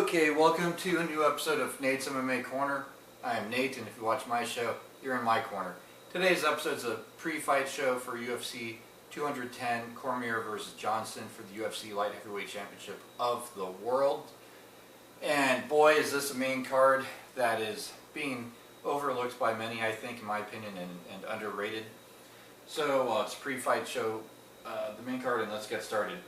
Okay, welcome to a new episode of Nate's MMA Corner. I am Nate, and if you watch my show, you're in my corner. Today's episode is a pre-fight show for UFC 210, Cormier versus Johnson for the UFC Light Heavyweight Championship of the world. And boy, is this a main card that is being overlooked by many, I think, in my opinion, and underrated. So it's a pre-fight show, the main card, and let's get started.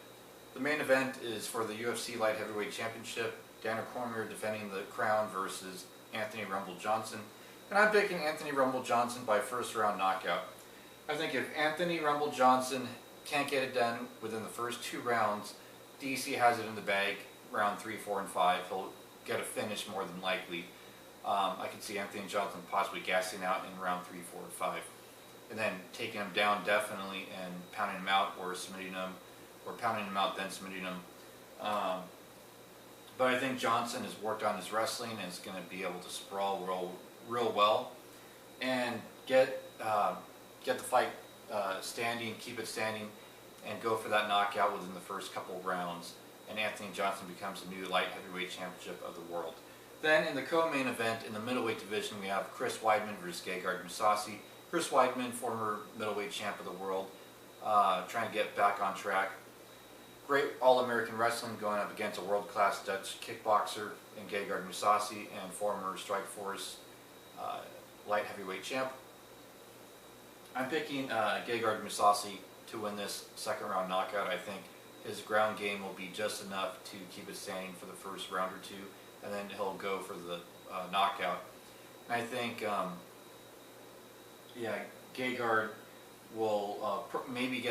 The main event is for the UFC Light Heavyweight Championship. Daniel Cormier defending the crown versus Anthony Rumble Johnson. And I'm picking Anthony Rumble Johnson by first round knockout. I think if Anthony Rumble Johnson can't get it done within the first 2 rounds, DC has it in the bag, round 3, 4, and 5. He'll get a finish more than likely. I can see Anthony Johnson possibly gassing out in round 3, 4, and 5. And then taking him down definitely and pounding him out or submitting him, or pounding him out then submitting him. But I think Johnson has worked on his wrestling and is going to be able to sprawl real well and get the fight standing, keep it standing, and go for that knockout within the first couple rounds. And Anthony Johnson becomes the new light heavyweight championship of the world. Then in the co-main event in the middleweight division, we have Chris Weidman versus Gegard Mousasi. Chris Weidman, former middleweight champ of the world, trying to get back on track. Great All-American wrestling going up against a world-class Dutch kickboxer in Gegard Mousasi and former Strikeforce light heavyweight champ. I'm picking Gegard Mousasi to win this second round knockout. I think his ground game will be just enough to keep it standing for the first round or 2, and then he'll go for the knockout. And I think, Gegard will maybe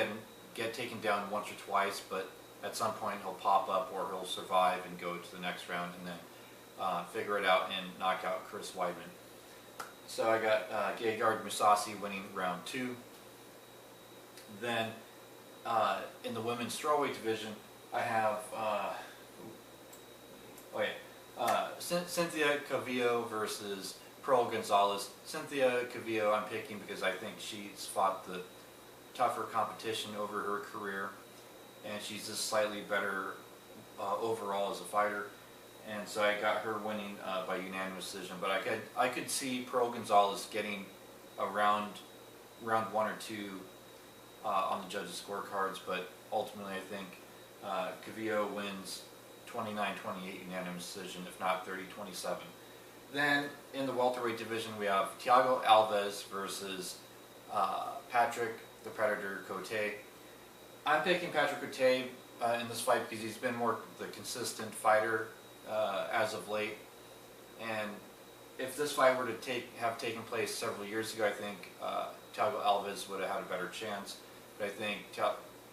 get taken down once or twice, but at some point he'll pop up or he'll survive and go to the next round and then figure it out and knock out Chris Weidman. So I got Gegard Mousasi winning round 2. Then in the women's strawweight division, I have Cynthia Calvillo versus Pearl Gonzalez. Cynthia Calvillo I'm picking because I think she's fought the tougher competition over her career, and she's just slightly better overall as a fighter, and so I got her winning by unanimous decision. But I could see Pearl Gonzalez getting a round 1 or 2 on the judges' scorecards, but ultimately I think Calvillo wins 29-28 unanimous decision, if not 30-27. Then in the welterweight division we have Thiago Alves versus Patrick the Predator Cote. I'm picking Patrick Cote in this fight because he's been more the consistent fighter as of late. And if this fight were to have taken place several years ago, I think Thiago Alves would have had a better chance. But I think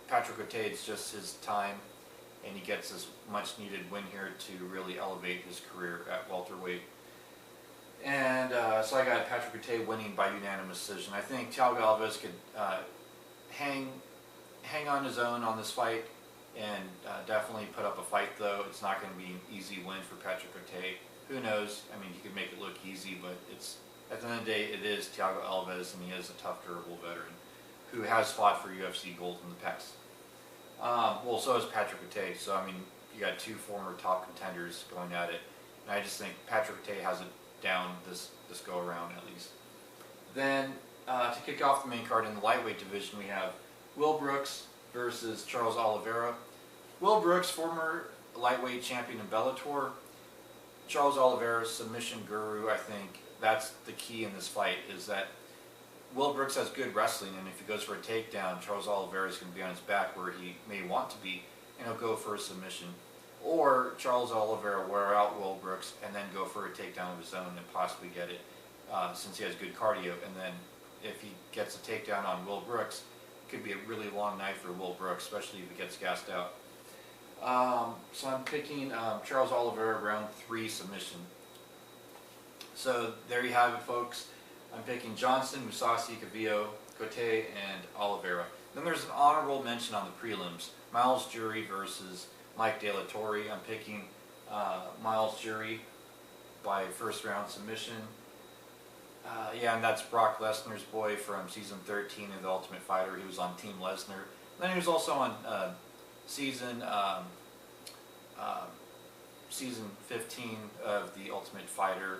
Patrick Cote, it's just his time, and he gets this much needed win here to really elevate his career at welterweight. And so I got Patrick Cote winning by unanimous decision. I think Thiago Alves could hang on his own on this fight and definitely put up a fight, though. It's not going to be an easy win for Patrick Cote. Who knows? I mean, he could make it look easy, but it's at the end of the day, it is Thiago Alves, and he is a tough, durable veteran who has fought for UFC gold in the past. Well, so is Patrick Cote. So, I mean, you got 2 former top contenders going at it. And I just think Patrick Cote has it down this go-around, at least. Then, to kick off the main card in the lightweight division, we have Will Brooks versus Charles Oliveira. Will Brooks, former lightweight champion in Bellator. Charles Oliveira, submission guru. I think that's the key in this fight, is that Will Brooks has good wrestling, and if he goes for a takedown, Charles Oliveira is going to be on his back where he may want to be, and he'll go for a submission. Or Charles Oliveira wear out Will Brooks and then go for a takedown of his own and possibly get it, since he has good cardio. And then if he gets a takedown on Will Brooks, it could be a really long night for Will Brooks, especially if he gets gassed out. So I'm picking Charles Oliveira round 3 submission. So there you have it, folks. I'm picking Johnson, Mousasi, Calvillo, Cote, and Oliveira. Then there's an honorable mention on the prelims. Miles Jury versus Mike De La Torre. I'm picking Miles Jury by first round submission. And that's Brock Lesnar's boy from season 13 of The Ultimate Fighter. He was on Team Lesnar. Then he was also on season season 15 of The Ultimate Fighter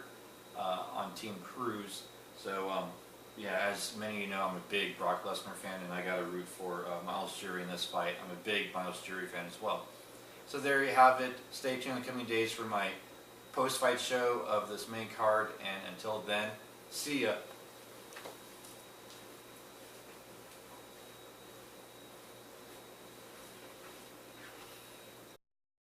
on Team Cruise. So yeah, as many of you know, I'm a big Brock Lesnar fan, and I got to root for Miles Jury in this fight. I'm a big Miles Jury fan as well. So there you have it. Stay tuned in the coming days for my post-fight show of this main card, and until then, see ya.